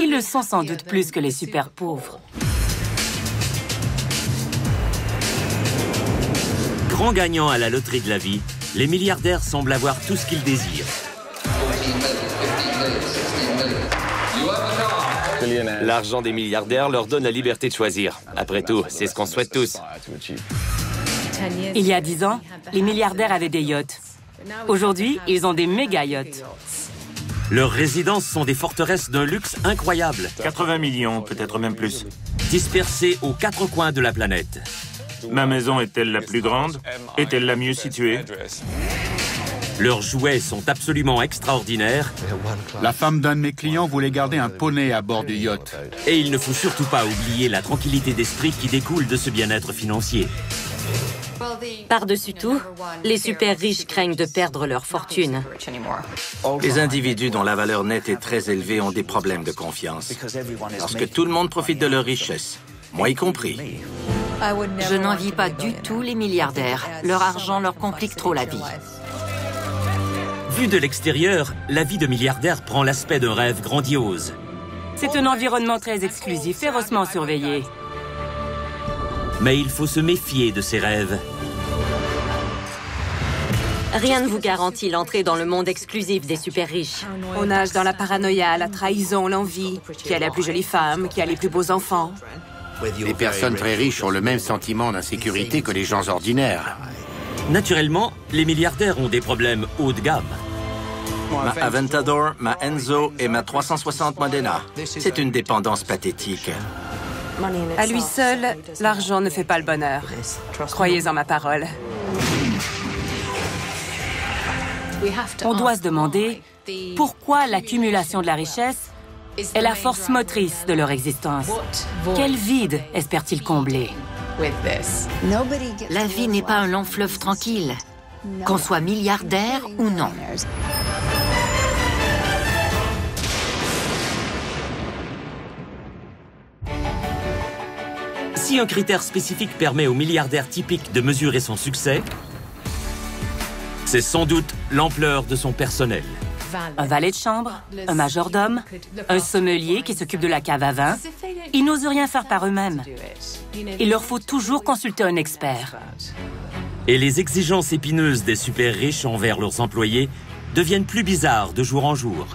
Ils le sont sans doute plus que les super pauvres. Grand gagnant à la loterie de la vie, les milliardaires semblent avoir tout ce qu'ils désirent. L'argent des milliardaires leur donne la liberté de choisir. Après tout, c'est ce qu'on souhaite tous. Il y a 10 ans, les milliardaires avaient des yachts. Aujourd'hui, ils ont des méga yachts. Leurs résidences sont des forteresses d'un luxe incroyable. 80 millions, peut-être même plus. Dispersées aux quatre coins de la planète. Ma maison est-elle la plus grande? Est-elle la mieux située? Leurs jouets sont absolument extraordinaires. La femme d'un de mes clients voulait garder un poney à bord du yacht. Et il ne faut surtout pas oublier la tranquillité d'esprit qui découle de ce bien-être financier. Par-dessus tout, les super riches craignent de perdre leur fortune. Les individus dont la valeur nette est très élevée ont des problèmes de confiance. Parce que tout le monde profite de leur richesse, moi y compris. Je n'envie pas du tout les milliardaires. Leur argent leur complique trop la vie. Vu de l'extérieur, la vie de milliardaire prend l'aspect d'un rêve grandiose. C'est un environnement très exclusif, férocement surveillé. Mais il faut se méfier de ces rêves. Rien ne vous garantit l'entrée dans le monde exclusif des super riches. On nage dans la paranoïa, la trahison, l'envie. Qui a la plus jolie femme, qui a les plus beaux enfants. Les personnes très riches ont le même sentiment d'insécurité que les gens ordinaires. Naturellement, les milliardaires ont des problèmes haut de gamme. Ma Aventador, ma Enzo et ma 360 Modena. C'est une dépendance pathétique. À lui seul, l'argent ne fait pas le bonheur. Croyez en ma parole. On doit se demander pourquoi l'accumulation de la richesse est la force motrice de leur existence. Quel vide espèrent-ils combler? La vie n'est pas un long fleuve tranquille, qu'on soit milliardaire ou non. Si un critère spécifique permet aux milliardaires typiques de mesurer son succès, c'est sans doute l'ampleur de son personnel. Un valet de chambre, un majordome, un sommelier qui s'occupe de la cave à vin. Ils n'osent rien faire par eux-mêmes. Il leur faut toujours consulter un expert. Et les exigences épineuses des super riches envers leurs employés deviennent plus bizarres de jour en jour.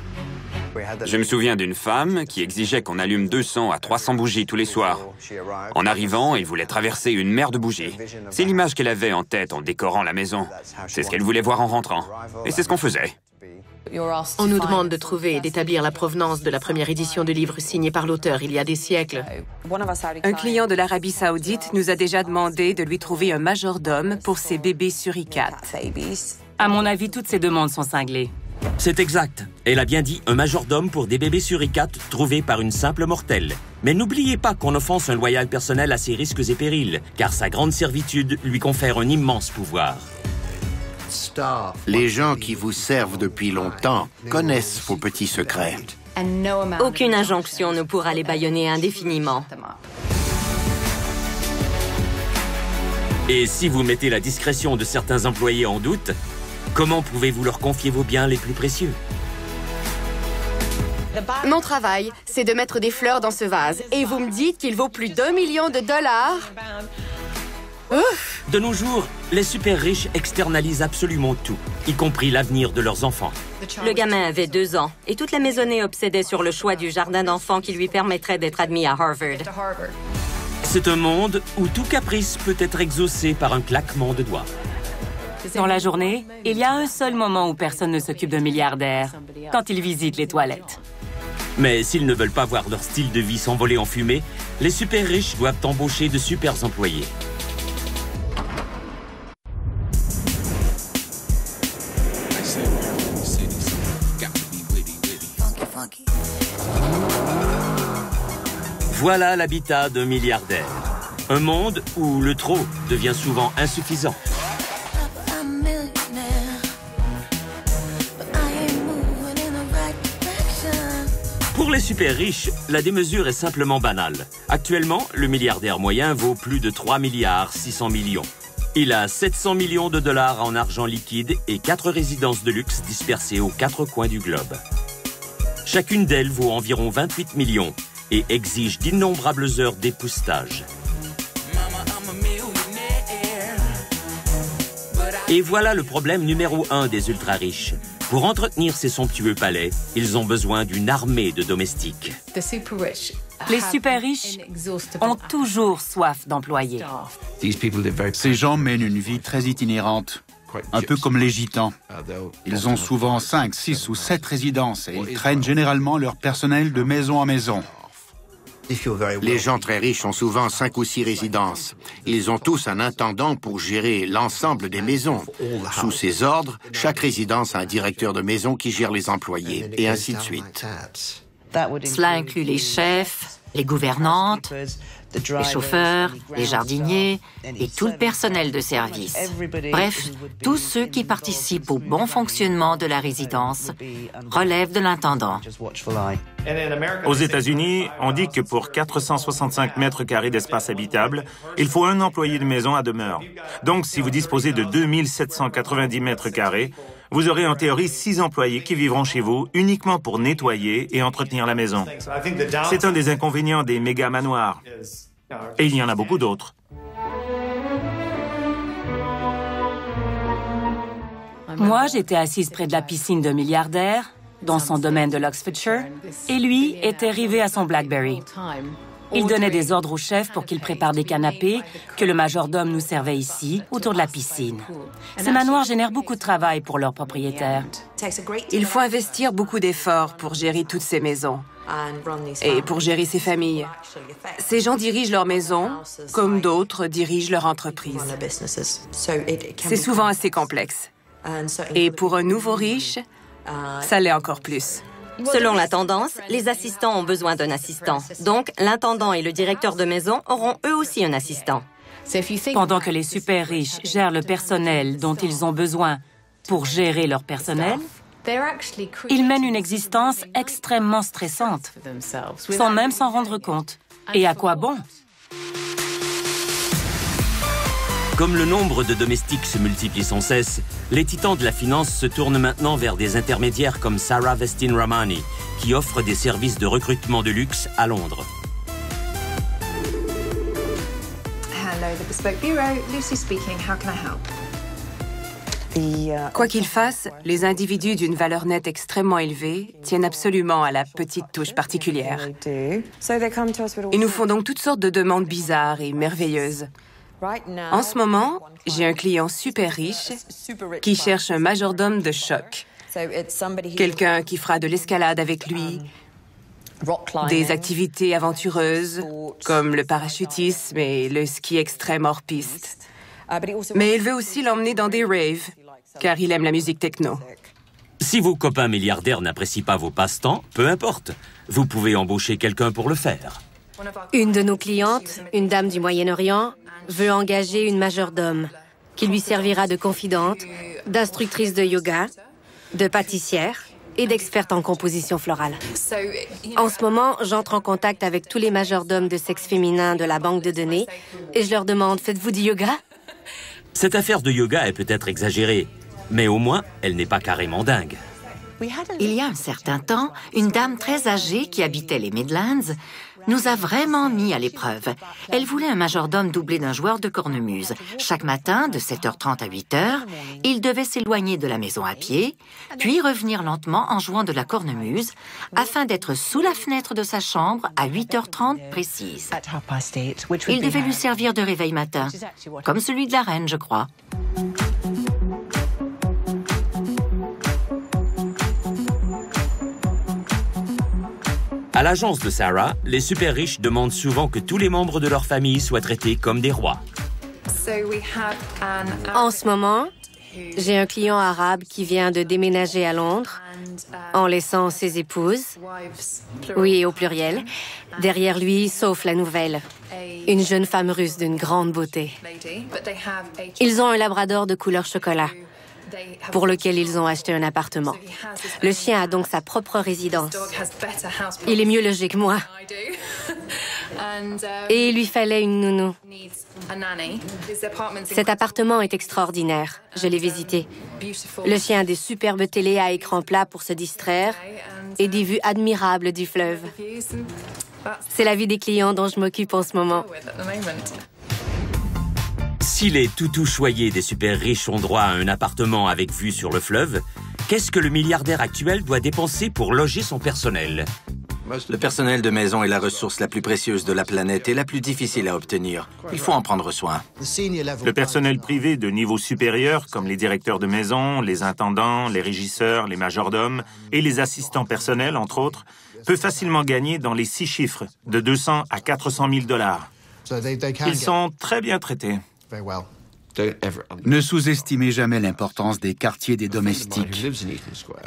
Je me souviens d'une femme qui exigeait qu'on allume 200 à 300 bougies tous les soirs. En arrivant, elle voulait traverser une mer de bougies. C'est l'image qu'elle avait en tête en décorant la maison. C'est ce qu'elle voulait voir en rentrant. Et c'est ce qu'on faisait. On nous demande de trouver et d'établir la provenance de la première édition du livre signé par l'auteur il y a des siècles. Un client de l'Arabie Saoudite nous a déjà demandé de lui trouver un majordome pour ses bébés suricates. À mon avis, toutes ces demandes sont cinglées. C'est exact. Elle a bien dit un majordome pour des bébés suricates trouvés par une simple mortelle. Mais n'oubliez pas qu'on offense un loyal personnel à ses risques et périls, car sa grande servitude lui confère un immense pouvoir. Les gens qui vous servent depuis longtemps connaissent vos petits secrets. Aucune injonction ne pourra les bâillonner indéfiniment. Et si vous mettez la discrétion de certains employés en doute, comment pouvez-vous leur confier vos biens les plus précieux? Mon travail, c'est de mettre des fleurs dans ce vase. Et vous me dites qu'il vaut plus d'1 million de dollars? Ouf! De nos jours, les super riches externalisent absolument tout, y compris l'avenir de leurs enfants. Le gamin avait 2 ans et toute la maisonnée obsédait sur le choix du jardin d'enfants qui lui permettrait d'être admis à Harvard. C'est un monde où tout caprice peut être exaucé par un claquement de doigts. Dans la journée, il y a un seul moment où personne ne s'occupe d'un milliardaire, quand ils visitent les toilettes. Mais s'ils ne veulent pas voir leur style de vie s'envoler en fumée, les super riches doivent embaucher de super employés. Voilà l'habitat d'un milliardaire. Un monde où le trop devient souvent insuffisant. Pour les super riches, la démesure est simplement banale. Actuellement, le milliardaire moyen vaut plus de 3 milliards 600 millions. Il a 700 millions de dollars en argent liquide et 4 résidences de luxe dispersées aux 4 coins du globe. Chacune d'elles vaut environ 28 millions et exige d'innombrables heures d'époussetage. Et voilà le problème numéro 1 des ultra-riches. Pour entretenir ces somptueux palais, ils ont besoin d'une armée de domestiques. Les super riches ont toujours soif d'employés. Ces gens mènent une vie très itinérante, un peu comme les gitans. Ils ont souvent 5, 6 ou 7 résidences et ils traînent généralement leur personnel de maison en maison. Les gens très riches ont souvent 5 ou 6 résidences. Ils ont tous un intendant pour gérer l'ensemble des maisons. Sous ses ordres, chaque résidence a un directeur de maison qui gère les employés, et ainsi de suite. Cela inclut les chefs, les gouvernantes, les chauffeurs, les jardiniers et tout le personnel de service. Bref, tous ceux qui participent au bon fonctionnement de la résidence relèvent de l'intendant. Aux États-Unis, on dit que pour 465 mètres carrés d'espace habitable, il faut un employé de maison à demeure. Donc, si vous disposez de 2790 mètres carrés, vous aurez en théorie 6 employés qui vivront chez vous uniquement pour nettoyer et entretenir la maison. C'est un des inconvénients des méga manoirs. Et il y en a beaucoup d'autres. Moi, j'étais assise près de la piscine d'un milliardaire, dans son domaine de l'Oxfordshire, et lui était rivé à son BlackBerry. Il donnait des ordres au chef pour qu'il prépare des canapés que le majordome nous servait ici, autour de la piscine. Ces manoirs génèrent beaucoup de travail pour leurs propriétaires. Il faut investir beaucoup d'efforts pour gérer toutes ces maisons et pour gérer ces familles. Ces gens dirigent leur maison comme d'autres dirigent leur entreprise. C'est souvent assez complexe. Et pour un nouveau riche, ça l'est encore plus. Selon la tendance, les assistants ont besoin d'un assistant. Donc, l'intendant et le directeur de maison auront eux aussi un assistant. Pendant que les super riches gèrent le personnel dont ils ont besoin pour gérer leur personnel, ils mènent une existence extrêmement stressante, sans même s'en rendre compte. Et à quoi bon? Comme le nombre de domestiques se multiplie sans cesse, les titans de la finance se tournent maintenant vers des intermédiaires comme Sarah Vestin Ramani, qui offre des services de recrutement de luxe à Londres. Hello, the Bespoke Bureau. Lucy speaking. How can I help? Quoi qu'ils fassent, les individus d'une valeur nette extrêmement élevée tiennent absolument à la petite touche particulière. Ils nous font donc toutes sortes de demandes bizarres et merveilleuses. En ce moment, j'ai un client super riche qui cherche un majordome de choc. Quelqu'un qui fera de l'escalade avec lui, des activités aventureuses comme le parachutisme et le ski extrême hors piste. Mais il veut aussi l'emmener dans des raves, car il aime la musique techno. Si vos copains milliardaires n'apprécient pas vos passe-temps, peu importe. Vous pouvez embaucher quelqu'un pour le faire. Une de nos clientes, une dame du Moyen-Orient, veut engager une majordome qui lui servira de confidente, d'instructrice de yoga, de pâtissière et d'experte en composition florale. En ce moment, j'entre en contact avec tous les majordomes de sexe féminin de la banque de données et je leur demande « Faites-vous du yoga ?» Cette affaire de yoga est peut-être exagérée, mais au moins, elle n'est pas carrément dingue. Il y a un certain temps, une dame très âgée qui habitait les Midlands nous a vraiment mis à l'épreuve. Elle voulait un majordome doublé d'un joueur de cornemuse. Chaque matin, de 7h30 à 8h, il devait s'éloigner de la maison à pied, puis revenir lentement en jouant de la cornemuse, afin d'être sous la fenêtre de sa chambre à 8h30 précise. Il devait lui servir de réveil matin, comme celui de la reine, je crois. À l'agence de Sarah, les super riches demandent souvent que tous les membres de leur famille soient traités comme des rois. En ce moment, j'ai un client arabe qui vient de déménager à Londres en laissant ses épouses, oui, au pluriel, derrière lui, sauf la nouvelle, une jeune femme russe d'une grande beauté. Ils ont un labrador de couleur chocolat, pour lequel ils ont acheté un appartement. Le chien a donc sa propre résidence. Il est mieux logé que moi. Et il lui fallait une nounou. Cet appartement est extraordinaire. Je l'ai visité. Le chien a des superbes télés à écran plat pour se distraire et des vues admirables du fleuve. C'est la vie des clients dont je m'occupe en ce moment. Si les toutous choyés des super riches ont droit à un appartement avec vue sur le fleuve, qu'est-ce que le milliardaire actuel doit dépenser pour loger son personnel? Le personnel de maison est la ressource la plus précieuse de la planète et la plus difficile à obtenir. Il faut en prendre soin. Le personnel privé de niveau supérieur, comme les directeurs de maison, les intendants, les régisseurs, les majordomes et les assistants personnels, entre autres, peut facilement gagner dans les 6 chiffres, de 200 à 400 000 $. Ils sont très bien traités. Ne sous-estimez jamais l'importance des quartiers des domestiques.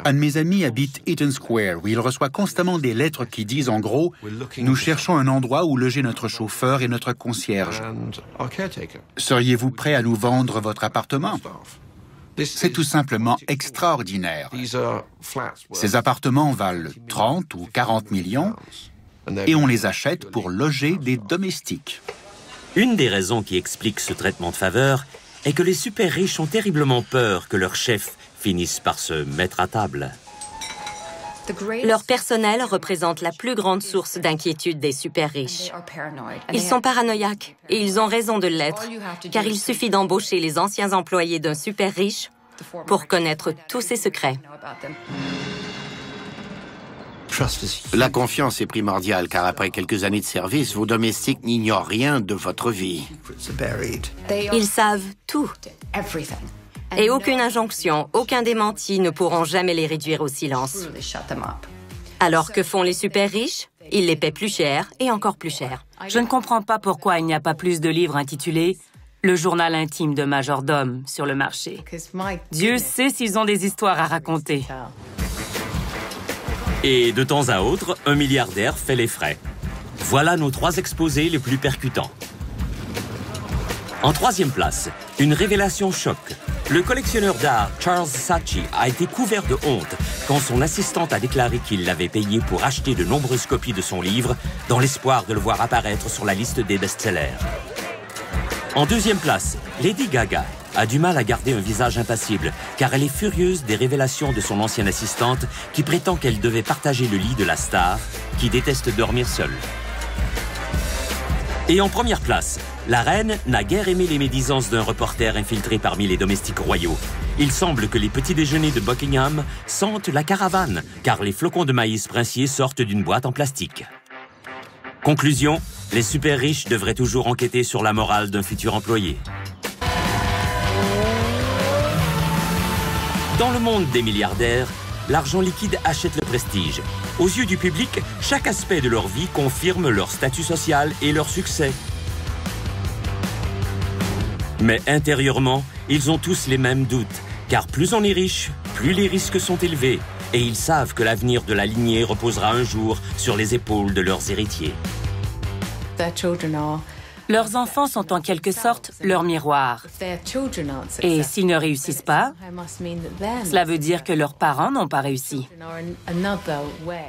Un de mes amis habite Eaton Square, où il reçoit constamment des lettres qui disent en gros « Nous cherchons un endroit où loger notre chauffeur et notre concierge. Seriez-vous prêt à nous vendre votre appartement ?» C'est tout simplement extraordinaire. Ces appartements valent 30 ou 40 millions et on les achète pour loger des domestiques. Une des raisons qui explique ce traitement de faveur est que les super riches ont terriblement peur que leur chef finisse par se mettre à table. Leur personnel représente la plus grande source d'inquiétude des super riches. Ils sont paranoïaques et ils ont raison de l'être, car il suffit d'embaucher les anciens employés d'un super riche pour connaître tous ses secrets. La confiance est primordiale, car après quelques années de service, vos domestiques n'ignorent rien de votre vie. Ils savent tout. Et aucune injonction, aucun démenti ne pourront jamais les réduire au silence. Alors que font les super riches? Ils les paient plus cher et encore plus cher. Je ne comprends pas pourquoi il n'y a pas plus de livres intitulés « Le journal intime de majordome » sur le marché. Dieu sait s'ils ont des histoires à raconter. Et de temps à autre, un milliardaire fait les frais. Voilà nos 3 exposés les plus percutants. En 3e place, une révélation choc. Le collectionneur d'art Charles Saatchi a été couvert de honte quand son assistante a déclaré qu'il l'avait payé pour acheter de nombreuses copies de son livre dans l'espoir de le voir apparaître sur la liste des best-sellers. En 2e place, Lady Gaga a du mal à garder un visage impassible car elle est furieuse des révélations de son ancienne assistante qui prétend qu'elle devait partager le lit de la star qui déteste dormir seule. Et en 1re place, la reine n'a guère aimé les médisances d'un reporter infiltré parmi les domestiques royaux. Il semble que les petits déjeuners de Buckingham sentent la caravane car les flocons de maïs princiers sortent d'une boîte en plastique. Conclusion, les super riches devraient toujours enquêter sur la morale d'un futur employé. Dans le monde des milliardaires, l'argent liquide achète le prestige. Aux yeux du public, chaque aspect de leur vie confirme leur statut social et leur succès. Mais intérieurement, ils ont tous les mêmes doutes, car plus on est riche, plus les risques sont élevés, et ils savent que l'avenir de la lignée reposera un jour sur les épaules de leurs héritiers. Leurs enfants sont en quelque sorte leur miroir. Et s'ils ne réussissent pas, cela veut dire que leurs parents n'ont pas réussi.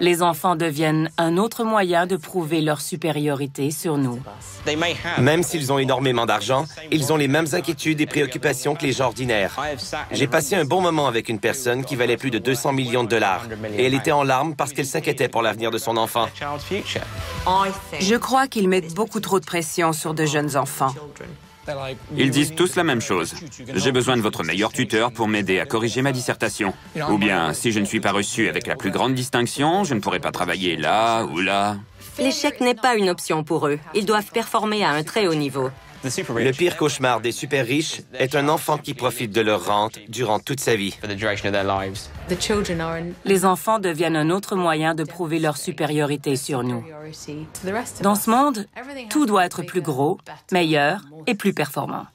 Les enfants deviennent un autre moyen de prouver leur supériorité sur nous. Même s'ils ont énormément d'argent, ils ont les mêmes inquiétudes et préoccupations que les gens ordinaires. J'ai passé un bon moment avec une personne qui valait plus de 200 millions $, et elle était en larmes parce qu'elle s'inquiétait pour l'avenir de son enfant. Je crois qu'ils mettent beaucoup trop de pression sur de jeunes enfants. Ils disent tous la même chose. J'ai besoin de votre meilleur tuteur pour m'aider à corriger ma dissertation. Ou bien, si je ne suis pas reçu avec la plus grande distinction, je ne pourrai pas travailler là ou là. L'échec n'est pas une option pour eux. Ils doivent performer à un très haut niveau. Le pire cauchemar des super riches est un enfant qui profite de leur rente durant toute sa vie. Les enfants deviennent un autre moyen de prouver leur supériorité sur nous. Dans ce monde, tout doit être plus gros, meilleur et plus performant.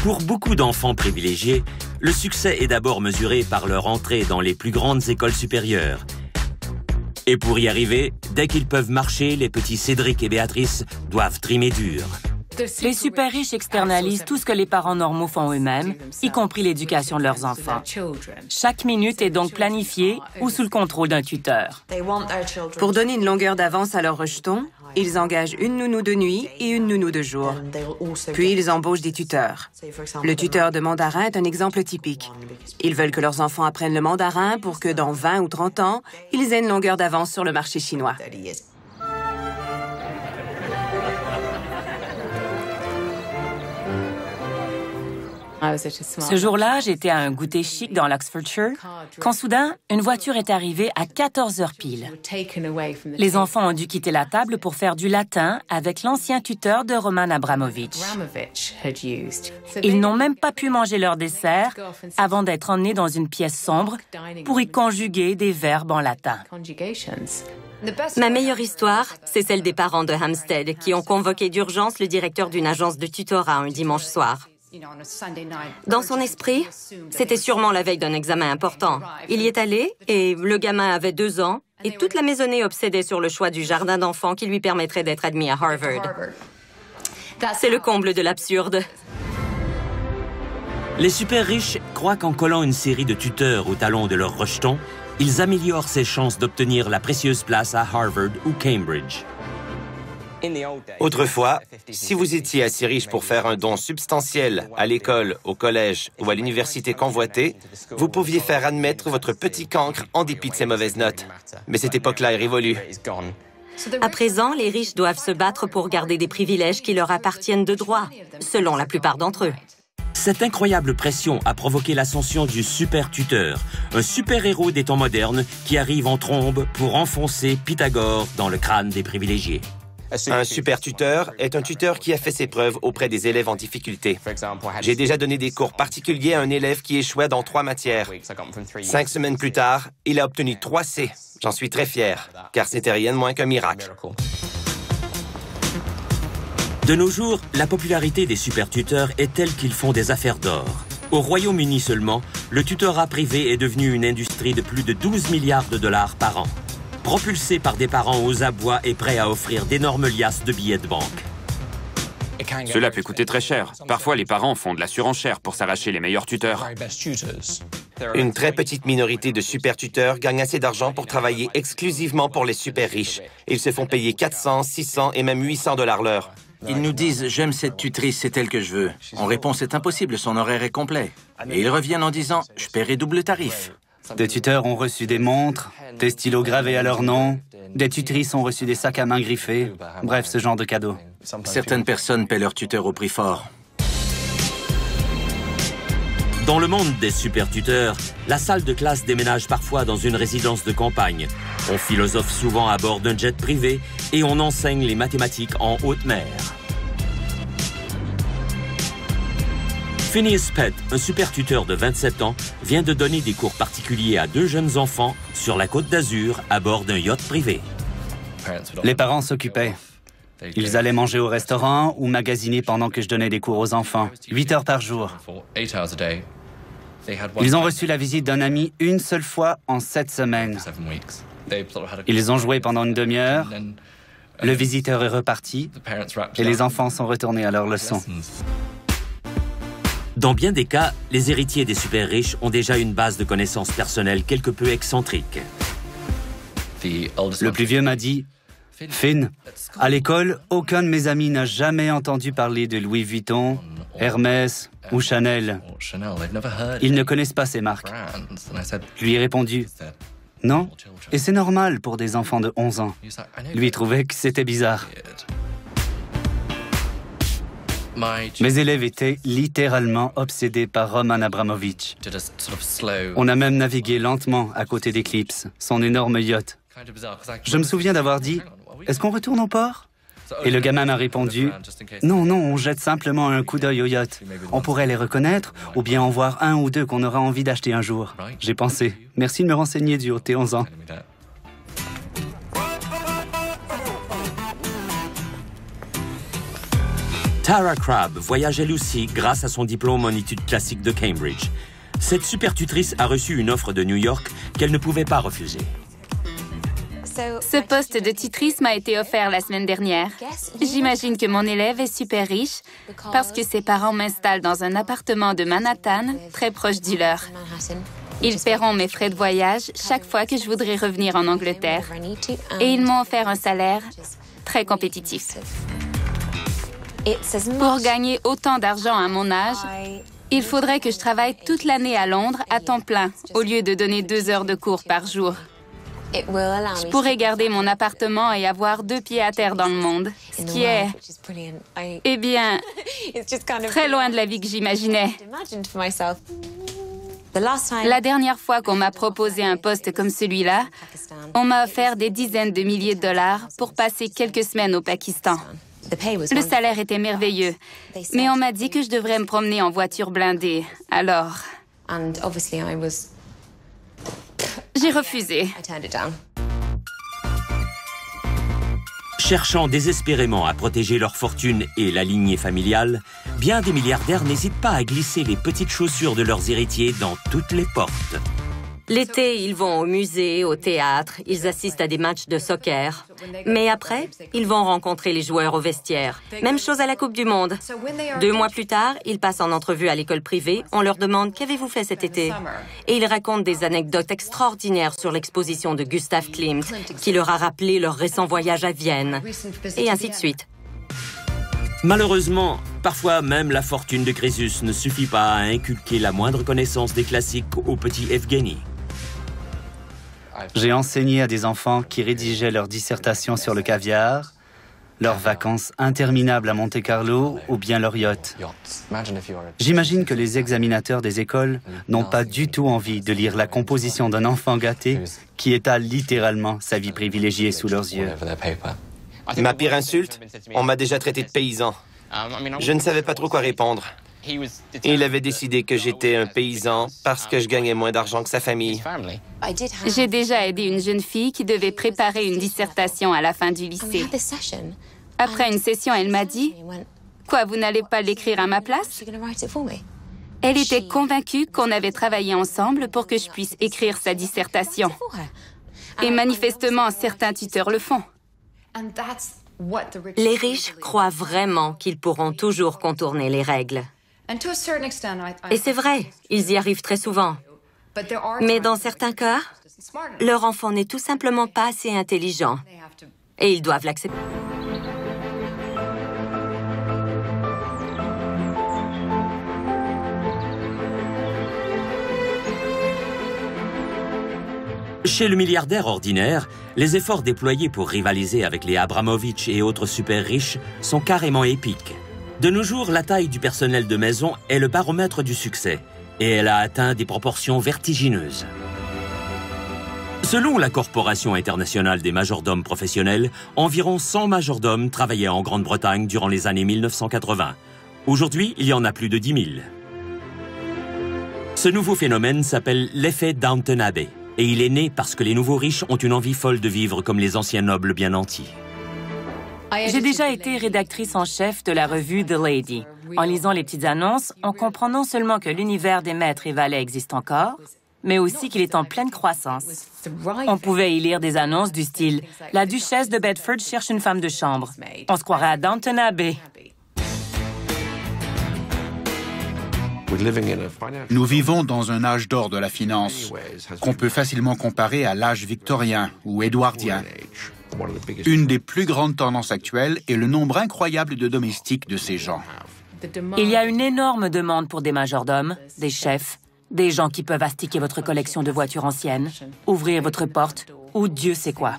Pour beaucoup d'enfants privilégiés, le succès est d'abord mesuré par leur entrée dans les plus grandes écoles supérieures. Et pour y arriver, dès qu'ils peuvent marcher, les petits Cédric et Béatrice doivent trimer dur. Les super riches externalisent tout ce que les parents normaux font eux-mêmes, y compris l'éducation de leurs enfants. Chaque minute est donc planifiée ou sous le contrôle d'un tuteur. Pour donner une longueur d'avance à leurs rejetons, ils engagent une nounou de nuit et une nounou de jour. Puis ils embauchent des tuteurs. Le tuteur de mandarin est un exemple typique. Ils veulent que leurs enfants apprennent le mandarin pour que dans 20 ou 30 ans, ils aient une longueur d'avance sur le marché chinois. Ce jour-là, j'étais à un goûter chic dans l'Oxfordshire, quand soudain, une voiture est arrivée à 14 heures pile. Les enfants ont dû quitter la table pour faire du latin avec l'ancien tuteur de Roman Abramovich. Ils n'ont même pas pu manger leur dessert avant d'être emmenés dans une pièce sombre pour y conjuguer des verbes en latin. Ma meilleure histoire, c'est celle des parents de Hampstead qui ont convoqué d'urgence le directeur d'une agence de tutorat un dimanche soir. Dans son esprit, c'était sûrement la veille d'un examen important. Il y est allé et le gamin avait 2 ans et toute la maisonnée obsédait sur le choix du jardin d'enfants qui lui permettrait d'être admis à Harvard. C'est le comble de l'absurde. Les super riches croient qu'en collant une série de tuteurs au talon de leurs rejetons, ils améliorent ses chances d'obtenir la précieuse place à Harvard ou Cambridge. Autrefois, si vous étiez assez riche pour faire un don substantiel à l'école, au collège ou à l'université convoitée, vous pouviez faire admettre votre petit cancre en dépit de ses mauvaises notes. Mais cette époque-là est révolue. À présent, les riches doivent se battre pour garder des privilèges qui leur appartiennent de droit, selon la plupart d'entre eux. Cette incroyable pression a provoqué l'ascension du super tuteur, un super-héros des temps modernes qui arrive en trombe pour enfoncer Pythagore dans le crâne des privilégiés. Un super tuteur est un tuteur qui a fait ses preuves auprès des élèves en difficulté. J'ai déjà donné des cours particuliers à un élève qui échouait dans 3 matières. 5 semaines plus tard, il a obtenu 3 C. J'en suis très fier, car c'était rien de moins qu'un miracle. De nos jours, la popularité des super tuteurs est telle qu'ils font des affaires d'or. Au Royaume-Uni seulement, le tutorat privé est devenu une industrie de plus de 12 milliards de dollars par an. Propulsé par des parents aux abois et prêts à offrir d'énormes liasses de billets de banque. Cela peut coûter très cher. Parfois, les parents font de la surenchère pour s'arracher les meilleurs tuteurs. Une très petite minorité de super tuteurs gagne assez d'argent pour travailler exclusivement pour les super riches. Ils se font payer 400, 600 et même 800 $ l'heure. Ils nous disent « J'aime cette tutrice, c'est elle que je veux ». On répond « C'est impossible, son horaire est complet ». Et ils reviennent en disant « Je paierai double tarif ». Des tuteurs ont reçu des montres, des stylos gravés à leur nom, des tutrices ont reçu des sacs à main griffés, bref, ce genre de cadeaux. Certaines personnes paient leurs tuteurs au prix fort. Dans le monde des super tuteurs, la salle de classe déménage parfois dans une résidence de campagne. On philosophe souvent à bord d'un jet privé et on enseigne les mathématiques en haute mer. Phineas Pett, un super tuteur de 27 ans, vient de donner des cours particuliers à 2 jeunes enfants sur la Côte d'Azur à bord d'un yacht privé. Les parents s'occupaient. Ils allaient manger au restaurant ou magasiner pendant que je donnais des cours aux enfants, 8 heures par jour. Ils ont reçu la visite d'un ami une seule fois en 7 semaines. Ils ont joué pendant une demi-heure, le visiteur est reparti et les enfants sont retournés à leur leçon. Dans bien des cas, les héritiers des super riches ont déjà une base de connaissances personnelles quelque peu excentrique. Le plus vieux m'a dit « Finn, à l'école, aucun de mes amis n'a jamais entendu parler de Louis Vuitton, Hermès ou Chanel. Ils ne connaissent pas ces marques. » Je lui ai répondu « Non, et c'est normal pour des enfants de 11 ans. » Lui trouvait que c'était bizarre. Mes élèves étaient littéralement obsédés par Roman Abramovich. On a même navigué lentement à côté d'Eclipse, son énorme yacht. Je me souviens d'avoir dit « Est-ce qu'on retourne au port ?» Et le gamin m'a répondu « Non, on jette simplement un coup d'œil au yacht. On pourrait les reconnaître ou bien en voir 1 ou 2 qu'on aura envie d'acheter un jour. » J'ai pensé « Merci de me renseigner du haut de tes 11 ans. » Tara Crabb voyage elle aussi grâce à son diplôme en études classiques de Cambridge. Cette super tutrice a reçu une offre de New York qu'elle ne pouvait pas refuser. Ce poste de tutrice m'a été offert la semaine dernière. J'imagine que mon élève est super riche parce que ses parents m'installent dans un appartement de Manhattan, très proche du leur. Ils paieront mes frais de voyage chaque fois que je voudrais revenir en Angleterre. Et ils m'ont offert un salaire très compétitif. Pour gagner autant d'argent à mon âge, il faudrait que je travaille toute l'année à Londres à temps plein, au lieu de donner 2 heures de cours par jour. Je pourrais garder mon appartement et avoir 2 pieds à terre dans le monde, ce qui est, eh bien, très loin de la vie que j'imaginais. La dernière fois qu'on m'a proposé un poste comme celui-là, on m'a offert des dizaines de milliers de dollars pour passer quelques semaines au Pakistan. Le salaire était merveilleux, mais on m'a dit que je devrais me promener en voiture blindée. Alors, j'ai refusé. Cherchant désespérément à protéger leur fortune et la lignée familiale, bien des milliardaires n'hésitent pas à glisser les petites chaussures de leurs héritiers dans toutes les portes. L'été, ils vont au musée, au théâtre, ils assistent à des matchs de soccer. Mais après, ils vont rencontrer les joueurs au vestiaire. Même chose à la Coupe du Monde. 2 mois plus tard, ils passent en entrevue à l'école privée. On leur demande « Qu'avez-vous fait cet été ?» Et ils racontent des anecdotes extraordinaires sur l'exposition de Gustav Klimt, qui leur a rappelé leur récent voyage à Vienne. Et ainsi de suite. Malheureusement, parfois même la fortune de Crésus ne suffit pas à inculquer la moindre connaissance des classiques au petit Evgeny. J'ai enseigné à des enfants qui rédigeaient leur dissertation sur le caviar, leurs vacances interminables à Monte-Carlo ou bien leur yacht. J'imagine que les examinateurs des écoles n'ont pas du tout envie de lire la composition d'un enfant gâté qui étale littéralement sa vie privilégiée sous leurs yeux. Ma pire insulte, on m'a déjà traité de paysan. Je ne savais pas trop quoi répondre. Il avait décidé que j'étais un paysan parce que je gagnais moins d'argent que sa famille. J'ai déjà aidé une jeune fille qui devait préparer une dissertation à la fin du lycée. Après une session, elle m'a dit « Quoi, vous n'allez pas l'écrire à ma place ?» Elle était convaincue qu'on avait travaillé ensemble pour que je puisse écrire sa dissertation. Et manifestement, certains tuteurs le font. Les riches croient vraiment qu'ils pourront toujours contourner les règles. Et c'est vrai, ils y arrivent très souvent. Mais dans certains cas, leur enfant n'est tout simplement pas assez intelligent. Et ils doivent l'accepter. Chez le milliardaire ordinaire, les efforts déployés pour rivaliser avec les Abramovich et autres super riches sont carrément épiques. De nos jours, la taille du personnel de maison est le baromètre du succès, et elle a atteint des proportions vertigineuses. Selon la Corporation internationale des majordomes professionnels, environ 100 majordomes travaillaient en Grande-Bretagne durant les années 1980. Aujourd'hui, il y en a plus de 10 000. Ce nouveau phénomène s'appelle l'effet Downton Abbey, et il est né parce que les nouveaux riches ont une envie folle de vivre comme les anciens nobles bien nantis. J'ai déjà été rédactrice en chef de la revue The Lady. En lisant les petites annonces, on comprend non seulement que l'univers des maîtres et valets existe encore, mais aussi qu'il est en pleine croissance. On pouvait y lire des annonces du style « La duchesse de Bedford cherche une femme de chambre ». On se croirait à Downton Abbey. Nous vivons dans un âge d'or de la finance, qu'on peut facilement comparer à l'âge victorien ou édouardien. Une des plus grandes tendances actuelles est le nombre incroyable de domestiques de ces gens. Il y a une énorme demande pour des majordomes, des chefs, des gens qui peuvent astiquer votre collection de voitures anciennes, ouvrir votre porte, ou Dieu sait quoi.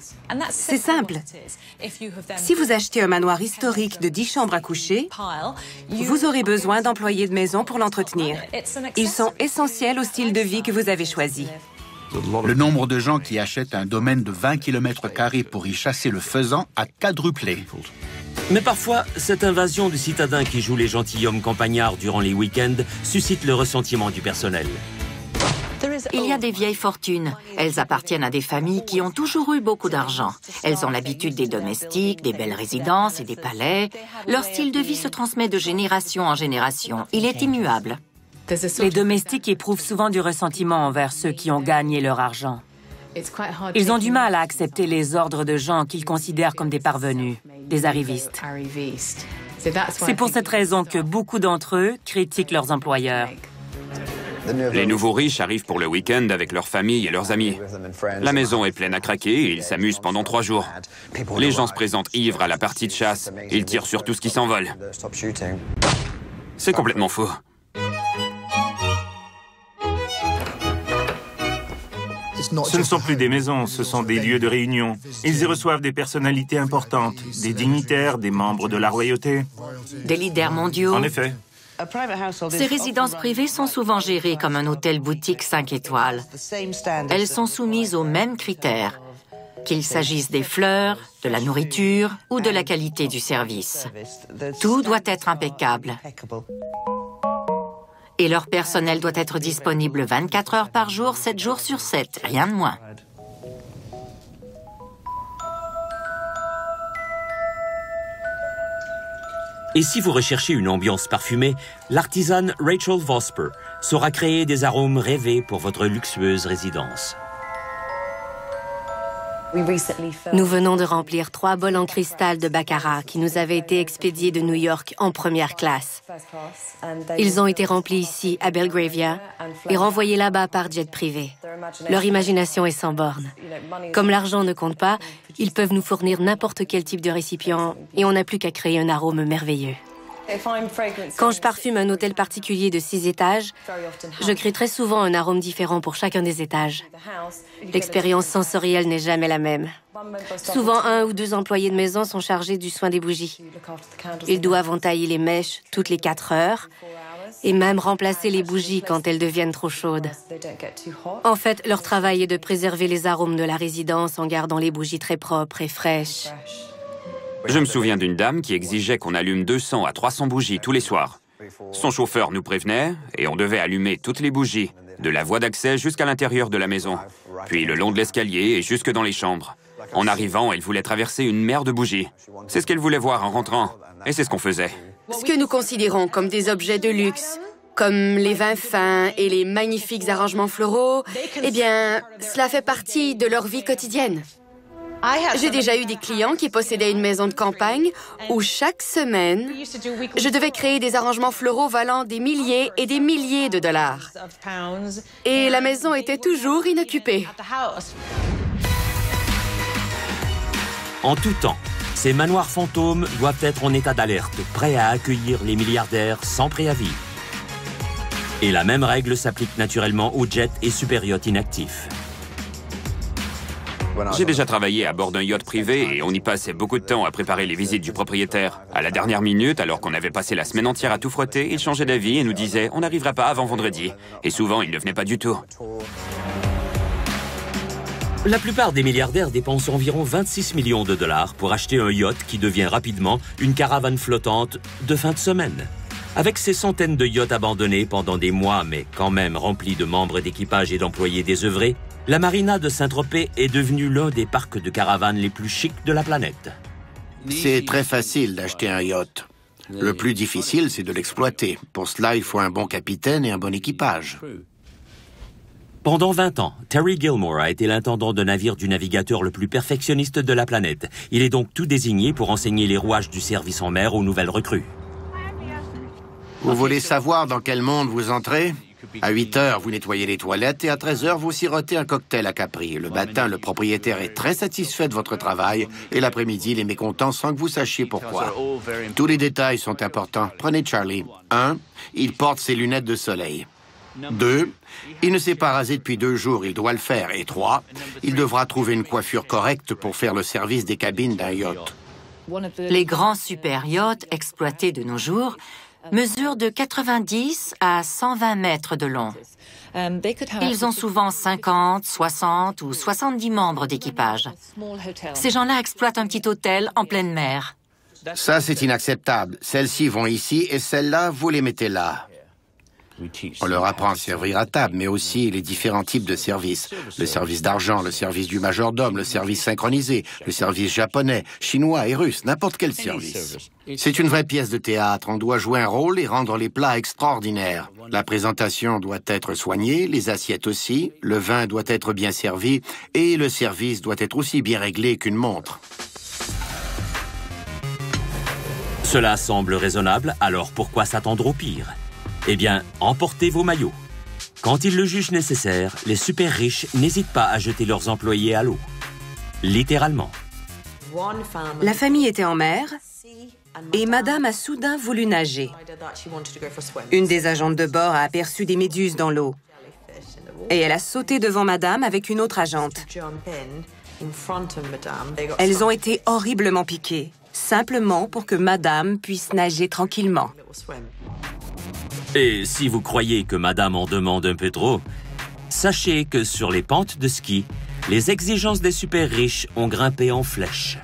C'est simple. Si vous achetez un manoir historique de 10 chambres à coucher, vous aurez besoin d'employés de maison pour l'entretenir. Ils sont essentiels au style de vie que vous avez choisi. Le nombre de gens qui achètent un domaine de 20 km² pour y chasser le faisan a quadruplé. Mais parfois, cette invasion de citadins qui jouent les gentilshommes campagnards durant les week-ends suscite le ressentiment du personnel. Il y a des vieilles fortunes. Elles appartiennent à des familles qui ont toujours eu beaucoup d'argent. Elles ont l'habitude des domestiques, des belles résidences et des palais. Leur style de vie se transmet de génération en génération. Il est immuable. Les domestiques éprouvent souvent du ressentiment envers ceux qui ont gagné leur argent. Ils ont du mal à accepter les ordres de gens qu'ils considèrent comme des parvenus, des arrivistes. C'est pour cette raison que beaucoup d'entre eux critiquent leurs employeurs. Les nouveaux riches arrivent pour le week-end avec leur famille et leurs amis. La maison est pleine à craquer et ils s'amusent pendant 3 jours. Les gens se présentent ivres à la partie de chasse. Ils tirent sur tout ce qui s'envole. C'est complètement faux. Ce ne sont plus des maisons, ce sont des lieux de réunion. Ils y reçoivent des personnalités importantes, des dignitaires, des membres de la royauté. Des leaders mondiaux. En effet. Ces résidences privées sont souvent gérées comme un hôtel-boutique 5 étoiles. Elles sont soumises aux mêmes critères, qu'il s'agisse des fleurs, de la nourriture ou de la qualité du service. Tout doit être impeccable. Et leur personnel doit être disponible 24 heures par jour, 7 jours sur 7, rien de moins. Et si vous recherchez une ambiance parfumée, l'artisane Rachel Vosper saura créer des arômes rêvés pour votre luxueuse résidence. Nous venons de remplir 3 bols en cristal de baccarat qui nous avaient été expédiés de New York en première classe. Ils ont été remplis ici, à Belgravia, et renvoyés là-bas par jet privé. Leur imagination est sans borne. Comme l'argent ne compte pas, ils peuvent nous fournir n'importe quel type de récipient et on n'a plus qu'à créer un arôme merveilleux. Quand je parfume un hôtel particulier de 6 étages, je crée très souvent un arôme différent pour chacun des étages. L'expérience sensorielle n'est jamais la même. Souvent, 1 ou 2 employés de maison sont chargés du soin des bougies. Ils doivent entailler les mèches toutes les 4 heures et même remplacer les bougies quand elles deviennent trop chaudes. En fait, leur travail est de préserver les arômes de la résidence en gardant les bougies très propres et fraîches. Je me souviens d'une dame qui exigeait qu'on allume 200 à 300 bougies tous les soirs. Son chauffeur nous prévenait et on devait allumer toutes les bougies, de la voie d'accès jusqu'à l'intérieur de la maison, puis le long de l'escalier et jusque dans les chambres. En arrivant, elle voulait traverser une mer de bougies. C'est ce qu'elle voulait voir en rentrant, et c'est ce qu'on faisait. Ce que nous considérons comme des objets de luxe, comme les vins fins et les magnifiques arrangements floraux, eh bien, cela fait partie de leur vie quotidienne. J'ai déjà eu des clients qui possédaient une maison de campagne où chaque semaine, je devais créer des arrangements floraux valant des milliers et des milliers de dollars. Et la maison était toujours inoccupée. En tout temps, ces manoirs fantômes doivent être en état d'alerte, prêts à accueillir les milliardaires sans préavis. Et la même règle s'applique naturellement aux jets et super-yachts inactifs. J'ai déjà travaillé à bord d'un yacht privé et on y passait beaucoup de temps à préparer les visites du propriétaire. À la dernière minute, alors qu'on avait passé la semaine entière à tout frotter, il changeait d'avis et nous disait « on n'arrivera pas avant vendredi ». Et souvent, il ne venait pas du tout. La plupart des milliardaires dépensent environ 26 millions de dollars pour acheter un yacht qui devient rapidement une caravane flottante de fin de semaine. Avec ces centaines de yachts abandonnés pendant des mois, mais quand même remplis de membres d'équipage et d'employés désœuvrés, la marina de Saint-Tropez est devenue l'un des parcs de caravanes les plus chics de la planète. C'est très facile d'acheter un yacht. Le plus difficile, c'est de l'exploiter. Pour cela, il faut un bon capitaine et un bon équipage. Pendant 20 ans, Terry Gilmore a été l'intendant de navire du navigateur le plus perfectionniste de la planète. Il est donc tout désigné pour enseigner les rouages du service en mer aux nouvelles recrues. Vous voulez savoir dans quel monde vous entrez? À 8 heures, vous nettoyez les toilettes et à 13 heures, vous sirotez un cocktail à Capri. Le matin, le propriétaire est très satisfait de votre travail et l'après-midi, il est mécontent sans que vous sachiez pourquoi. Tous les détails sont importants. Prenez Charlie. 1. Il porte ses lunettes de soleil. 2. Il ne s'est pas rasé depuis 2 jours, il doit le faire. Et 3. Il devra trouver une coiffure correcte pour faire le service des cabines d'un yacht. Les grands super yachts exploités de nos jours mesurent de 90 à 120 mètres de long. Ils ont souvent 50, 60 ou 70 membres d'équipage. Ces gens-là exploitent un petit hôtel en pleine mer. Ça, c'est inacceptable. Celles-ci vont ici et celles-là, vous les mettez là. On leur apprend à servir à table, mais aussi les différents types de services. Le service d'argent, le service du majordome, le service synchronisé, le service japonais, chinois et russe, n'importe quel service. C'est une vraie pièce de théâtre. On doit jouer un rôle et rendre les plats extraordinaires. La présentation doit être soignée, les assiettes aussi, le vin doit être bien servi et le service doit être aussi bien réglé qu'une montre. Cela semble raisonnable, alors pourquoi s'attendre au pire? Eh bien, emportez vos maillots. Quand ils le jugent nécessaire, les super riches n'hésitent pas à jeter leurs employés à l'eau. Littéralement. La famille était en mer et Madame a soudain voulu nager. Une des agentes de bord a aperçu des méduses dans l'eau et elle a sauté devant Madame avec une autre agente. Elles ont été horriblement piquées, simplement pour que Madame puisse nager tranquillement. Et si vous croyez que Madame en demande un peu trop, sachez que sur les pentes de ski, les exigences des super riches ont grimpé en flèche.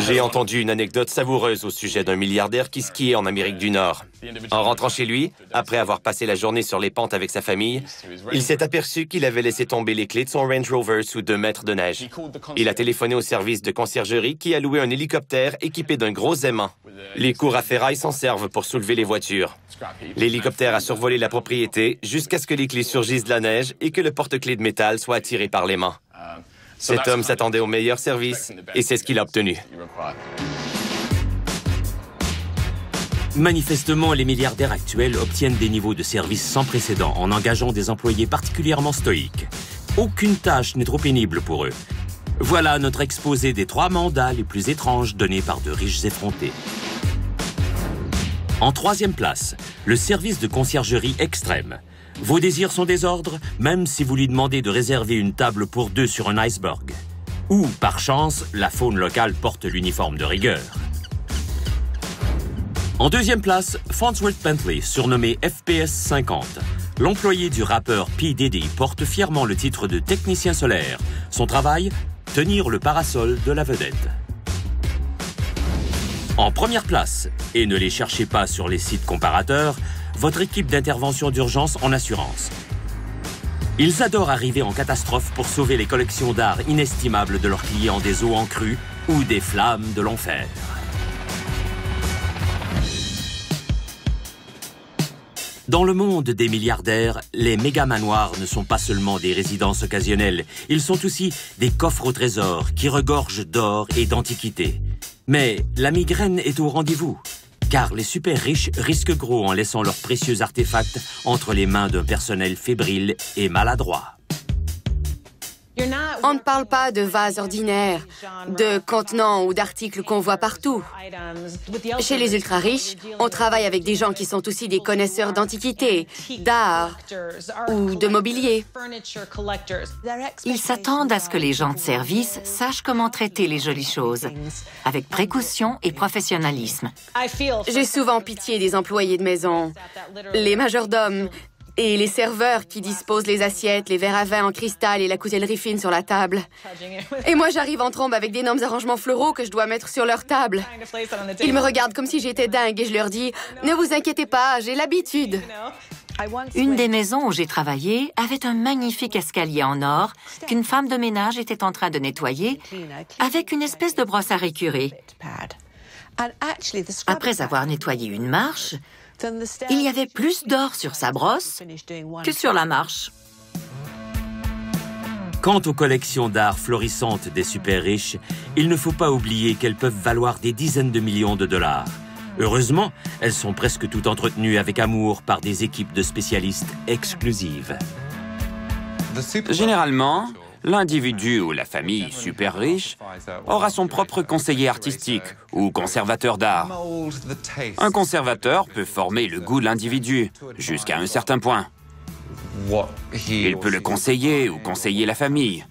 J'ai entendu une anecdote savoureuse au sujet d'un milliardaire qui skiait en Amérique du Nord. En rentrant chez lui, après avoir passé la journée sur les pentes avec sa famille, il s'est aperçu qu'il avait laissé tomber les clés de son Range Rover sous 2 mètres de neige. Il a téléphoné au service de conciergerie qui a loué un hélicoptère équipé d'un gros aimant. Les cours à ferraille s'en servent pour soulever les voitures. L'hélicoptère a survolé la propriété jusqu'à ce que les clés surgissent de la neige et que le porte-clés de métal soit attiré par l'aimant. Cet homme s'attendait au meilleur service et c'est ce qu'il a obtenu. Manifestement, les milliardaires actuels obtiennent des niveaux de service sans précédent en engageant des employés particulièrement stoïques. Aucune tâche n'est trop pénible pour eux. Voilà notre exposé des 3 mandats les plus étranges donnés par de riches effrontés. En 3e place, le service de conciergerie extrême. Vos désirs sont des ordres, même si vous lui demandez de réserver une table pour 2 sur un iceberg. Ou, par chance, la faune locale porte l'uniforme de rigueur. En 2e place, Farnsworth Bentley, surnommé FPS 50. L'employé du rappeur P. Diddy porte fièrement le titre de technicien solaire. Son travail, tenir le parasol de la vedette. En 1re place, et ne les cherchez pas sur les sites comparateurs, votre équipe d'intervention d'urgence en assurance. Ils adorent arriver en catastrophe pour sauver les collections d'art inestimables de leurs clients des eaux en crue ou des flammes de l'enfer. Dans le monde des milliardaires, les méga-manoirs ne sont pas seulement des résidences occasionnelles, ils sont aussi des coffres au trésor qui regorgent d'or et d'antiquités. Mais la migraine est au rendez-vous, car les super riches risquent gros en laissant leurs précieux artefacts entre les mains d'un personnel fébrile et maladroit. On ne parle pas de vases ordinaires, de contenants ou d'articles qu'on voit partout. Chez les ultra-riches, on travaille avec des gens qui sont aussi des connaisseurs d'antiquités, d'art ou de mobilier. Ils s'attendent à ce que les gens de service sachent comment traiter les jolies choses, avec précaution et professionnalisme. J'ai souvent pitié des employés de maison, les majordomes, et les serveurs qui disposent les assiettes, les verres à vin en cristal et la coutellerie fine sur la table. Et moi, j'arrive en trombe avec d'énormes arrangements floraux que je dois mettre sur leur table. Ils me regardent comme si j'étais dingue et je leur dis « Ne vous inquiétez pas, j'ai l'habitude ». Une des maisons où j'ai travaillé avait un magnifique escalier en or qu'une femme de ménage était en train de nettoyer avec une espèce de brosse à récurer. Après avoir nettoyé une marche, il y avait plus d'or sur sa brosse que sur la marche. Quant aux collections d'art florissantes des super riches, il ne faut pas oublier qu'elles peuvent valoir des dizaines de millions de dollars. Heureusement, elles sont presque toutes entretenues avec amour par des équipes de spécialistes exclusives. Généralement, l'individu ou la famille super riche aura son propre conseiller artistique ou conservateur d'art. Un conservateur peut former le goût de l'individu jusqu'à un certain point. Il peut le conseiller ou conseiller la famille,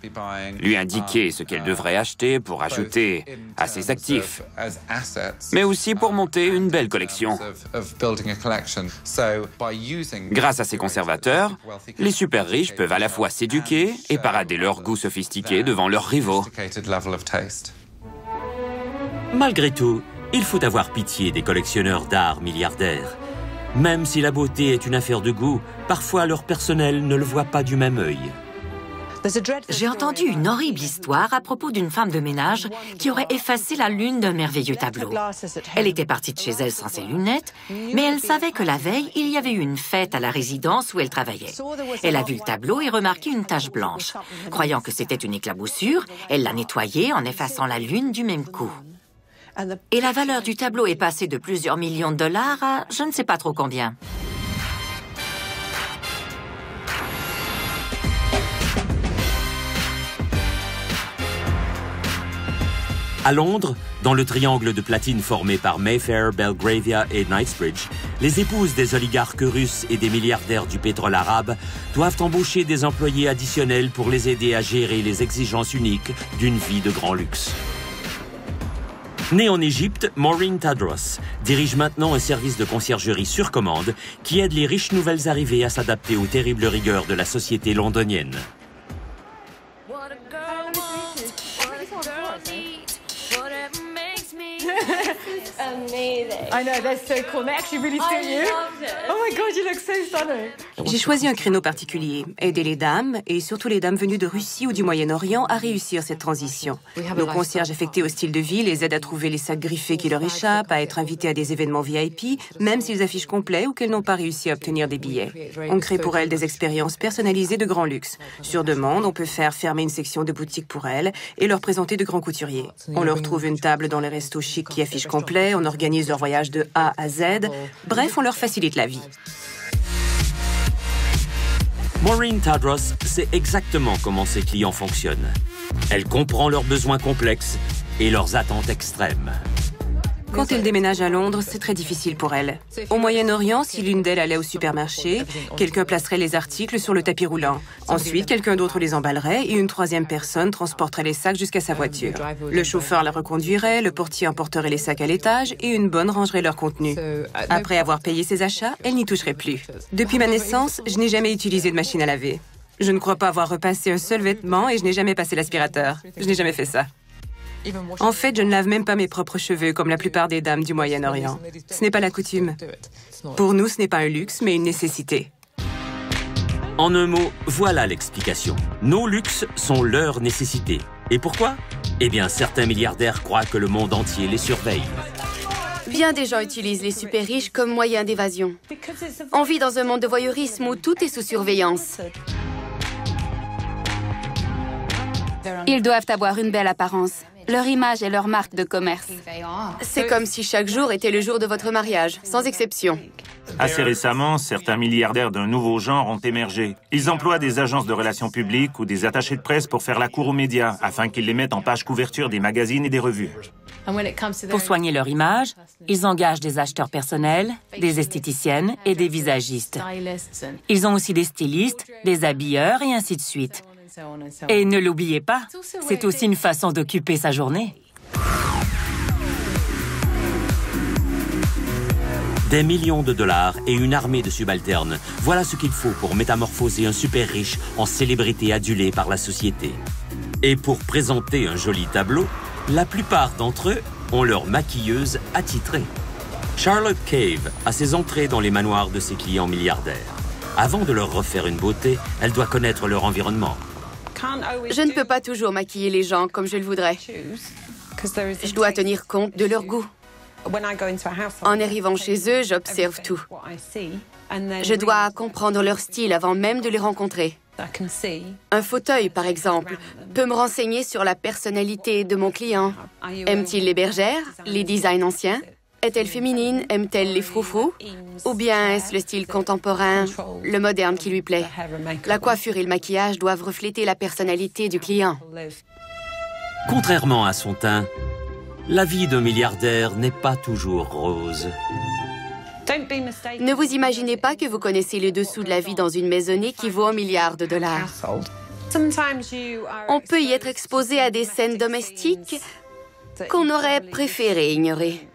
lui indiquer ce qu'elle devrait acheter pour ajouter à ses actifs, mais aussi pour monter une belle collection. Grâce à ces conservateurs, les super riches peuvent à la fois s'éduquer et parader leur goût sophistiqué devant leurs rivaux. Malgré tout, il faut avoir pitié des collectionneurs d'art milliardaires. Même si la beauté est une affaire de goût, parfois leur personnel ne le voit pas du même œil. J'ai entendu une horrible histoire à propos d'une femme de ménage qui aurait effacé la lune d'un merveilleux tableau. Elle était partie de chez elle sans ses lunettes, mais elle savait que la veille, il y avait eu une fête à la résidence où elle travaillait. Elle a vu le tableau et remarqué une tache blanche. Croyant que c'était une éclaboussure, elle l'a nettoyée en effaçant la lune du même coup. Et la valeur du tableau est passée de plusieurs millions de dollars à je ne sais pas trop combien. À Londres, dans le triangle de platine formé par Mayfair, Belgravia et Knightsbridge, les épouses des oligarques russes et des milliardaires du pétrole arabe doivent embaucher des employés additionnels pour les aider à gérer les exigences uniques d'une vie de grand luxe. Née en Égypte, Maureen Tadros dirige maintenant un service de conciergerie sur commande qui aide les riches nouvelles arrivées à s'adapter aux terribles rigueurs de la société londonienne. J'ai choisi un créneau particulier, aider les dames, et surtout les dames venues de Russie ou du Moyen-Orient à réussir cette transition. Nos concierges affectés au style de vie les aident à trouver les sacs griffés qui leur échappent, à être invités à des événements VIP, même s'ils affichent complet ou qu'elles n'ont pas réussi à obtenir des billets. On crée pour elles des expériences personnalisées de grand luxe. Sur demande, on peut faire fermer une section de boutique pour elles et leur présenter de grands couturiers. On leur trouve une table dans les restos chics qui affichent complet, on organise leur voyage de A à Z. Bref, on leur facilite la vie. Maureen Tadros sait exactement comment ses clients fonctionnent. Elle comprend leurs besoins complexes et leurs attentes extrêmes. Quand elle déménage à Londres, c'est très difficile pour elle. Au Moyen-Orient, si l'une d'elles allait au supermarché, quelqu'un placerait les articles sur le tapis roulant. Ensuite, quelqu'un d'autre les emballerait et une troisième personne transporterait les sacs jusqu'à sa voiture. Le chauffeur la reconduirait, le portier emporterait les sacs à l'étage et une bonne rangerait leur contenu. Après avoir payé ses achats, elle n'y toucherait plus. Depuis ma naissance, je n'ai jamais utilisé de machine à laver. Je ne crois pas avoir repassé un seul vêtement et je n'ai jamais passé l'aspirateur. Je n'ai jamais fait ça. En fait, je ne lave même pas mes propres cheveux, comme la plupart des dames du Moyen-Orient. Ce n'est pas la coutume. Pour nous, ce n'est pas un luxe, mais une nécessité. En un mot, voilà l'explication. Nos luxes sont leurs nécessités. Et pourquoi? Eh bien, certains milliardaires croient que le monde entier les surveille. Bien des gens utilisent les super riches comme moyen d'évasion. On vit dans un monde de voyeurisme où tout est sous surveillance. Ils doivent avoir une belle apparence. Leur image est leur marque de commerce. C'est comme si chaque jour était le jour de votre mariage, sans exception. Assez récemment, certains milliardaires d'un nouveau genre ont émergé. Ils emploient des agences de relations publiques ou des attachés de presse pour faire la cour aux médias, afin qu'ils les mettent en page couverture des magazines et des revues. Pour soigner leur image, ils engagent des acheteurs personnels, des esthéticiennes et des visagistes. Ils ont aussi des stylistes, des habilleurs et ainsi de suite. Et ne l'oubliez pas, c'est aussi une façon d'occuper sa journée. Des millions de dollars et une armée de subalternes, voilà ce qu'il faut pour métamorphoser un super riche en célébrité adulée par la société. Et pour présenter un joli tableau, la plupart d'entre eux ont leur maquilleuse attitrée. Charlotte Cave a ses entrées dans les manoirs de ses clients milliardaires. Avant de leur refaire une beauté, elle doit connaître leur environnement. Je ne peux pas toujours maquiller les gens comme je le voudrais. Je dois tenir compte de leur goût. En arrivant chez eux, j'observe tout. Je dois comprendre leur style avant même de les rencontrer. Un fauteuil, par exemple, peut me renseigner sur la personnalité de mon client. Aime-t-il les bergères, les designs anciens? Est-elle féminine? Aime-t-elle les froufrous? Ou bien est-ce le style contemporain, le moderne qui lui plaît? La coiffure et le maquillage doivent refléter la personnalité du client. Contrairement à son teint, la vie d'un milliardaire n'est pas toujours rose. Ne vous imaginez pas que vous connaissez les dessous de la vie dans une maisonnée qui vaut $1 milliard. On peut y être exposé à des scènes domestiques qu'on aurait préféré ignorer.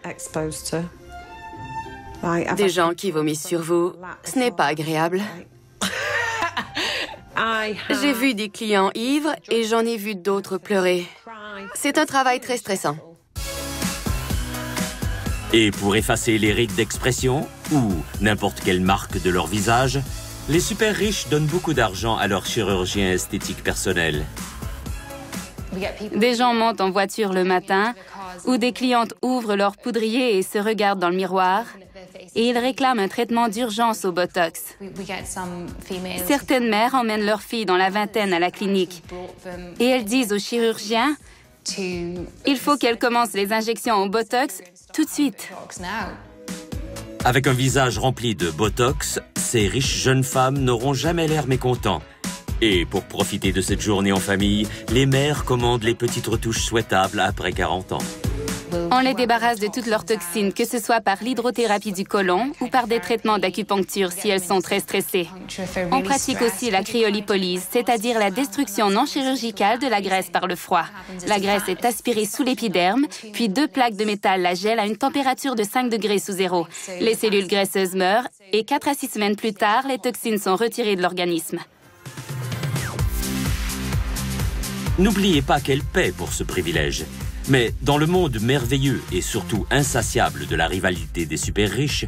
Des gens qui vomissent sur vous, ce n'est pas agréable. J'ai vu des clients ivres et j'en ai vu d'autres pleurer. C'est un travail très stressant. Et pour effacer les rides d'expression, ou n'importe quelle marque de leur visage, les super riches donnent beaucoup d'argent à leur chirurgien esthétique personnel. Des gens montent en voiture le matin ou des clientes ouvrent leur poudrier et se regardent dans le miroir et ils réclament un traitement d'urgence au Botox. Certaines mères emmènent leurs filles dans la vingtaine à la clinique et elles disent au chirurgien « Il faut qu'elles commencent les injections au Botox tout de suite ». Avec un visage rempli de Botox, ces riches jeunes femmes n'auront jamais l'air mécontents. Et pour profiter de cette journée en famille, les mères commandent les petites retouches souhaitables après 40 ans. On les débarrasse de toutes leurs toxines, que ce soit par l'hydrothérapie du côlon ou par des traitements d'acupuncture si elles sont très stressées. On pratique aussi la cryolipolyse, c'est-à-dire la destruction non chirurgicale de la graisse par le froid. La graisse est aspirée sous l'épiderme, puis 2 plaques de métal la gèlent à une température de 5 degrés sous zéro. Les cellules graisseuses meurent et 4 à 6 semaines plus tard, les toxines sont retirées de l'organisme. N'oubliez pas qu'elle paie pour ce privilège. Mais dans le monde merveilleux et surtout insatiable de la rivalité des super riches,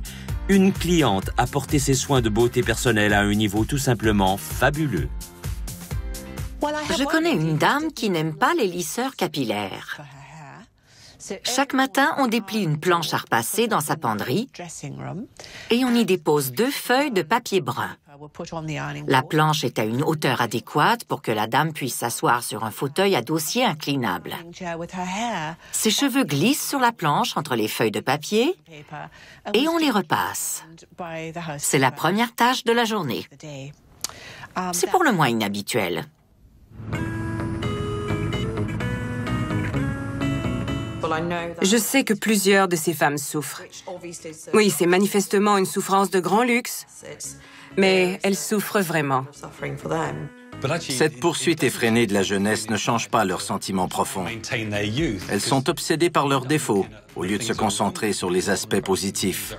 une cliente a porté ses soins de beauté personnelle à un niveau tout simplement fabuleux. Je connais une dame qui n'aime pas les lisseurs capillaires. Chaque matin, on déplie une planche à repasser dans sa penderie et on y dépose 2 feuilles de papier brun. La planche est à une hauteur adéquate pour que la dame puisse s'asseoir sur un fauteuil à dossier inclinable. Ses cheveux glissent sur la planche entre les feuilles de papier et on les repasse. C'est la première tâche de la journée. C'est pour le moins inhabituel. Je sais que plusieurs de ces femmes souffrent. Oui, c'est manifestement une souffrance de grand luxe, mais elles souffrent vraiment. Cette poursuite effrénée de la jeunesse ne change pas leurs sentiments profonds. Elles sont obsédées par leurs défauts, au lieu de se concentrer sur les aspects positifs.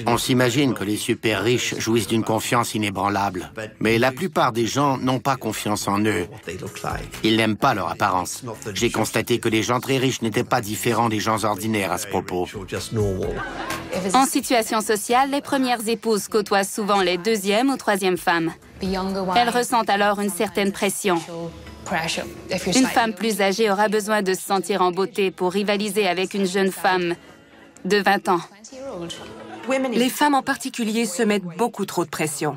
On s'imagine que les super riches jouissent d'une confiance inébranlable. Mais la plupart des gens n'ont pas confiance en eux. Ils n'aiment pas leur apparence. J'ai constaté que les gens très riches n'étaient pas différents des gens ordinaires à ce propos. En situation sociale, les premières épouses côtoient souvent les 2e ou 3e femmes. Elles ressentent alors une certaine pression. Une femme plus âgée aura besoin de se sentir en beauté pour rivaliser avec une jeune femme de 20 ans. Les femmes en particulier se mettent beaucoup trop de pression.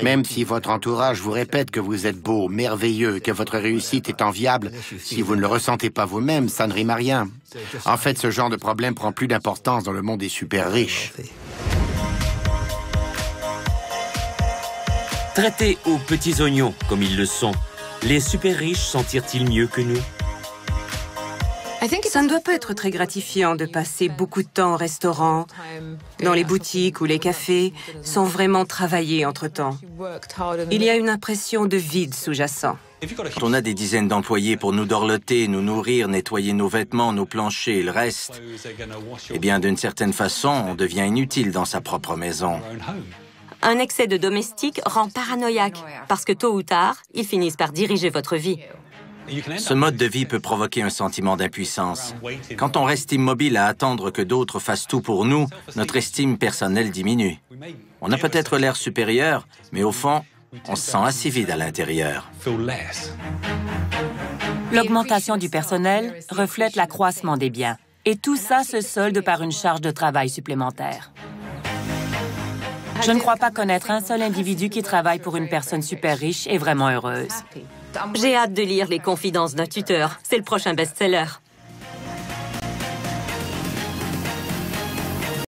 Même si votre entourage vous répète que vous êtes beau, merveilleux, que votre réussite est enviable, si vous ne le ressentez pas vous-même, ça ne rime à rien. En fait, ce genre de problème prend plus d'importance dans le monde des super riches. Traités aux petits oignons comme ils le sont, les super riches s'en tirent-ils mieux que nous? Ça ne doit pas être très gratifiant de passer beaucoup de temps au restaurant, dans les boutiques ou les cafés, sans vraiment travailler entre-temps. Il y a une impression de vide sous-jacent. Quand on a des dizaines d'employés pour nous dorloter, nous nourrir, nettoyer nos vêtements, nos planchers et le reste, eh bien, d'une certaine façon, on devient inutile dans sa propre maison. Un excès de domestique rend paranoïaque, parce que tôt ou tard, ils finissent par diriger votre vie. Ce mode de vie peut provoquer un sentiment d'impuissance. Quand on reste immobile à attendre que d'autres fassent tout pour nous, notre estime personnelle diminue. On a peut-être l'air supérieur, mais au fond, on se sent assez vide à l'intérieur. L'augmentation du personnel reflète l'accroissement des biens. Et tout ça se solde par une charge de travail supplémentaire. Je ne crois pas connaître un seul individu qui travaille pour une personne super riche et vraiment heureuse. J'ai hâte de lire Les Confidences d'un tuteur. C'est le prochain best-seller.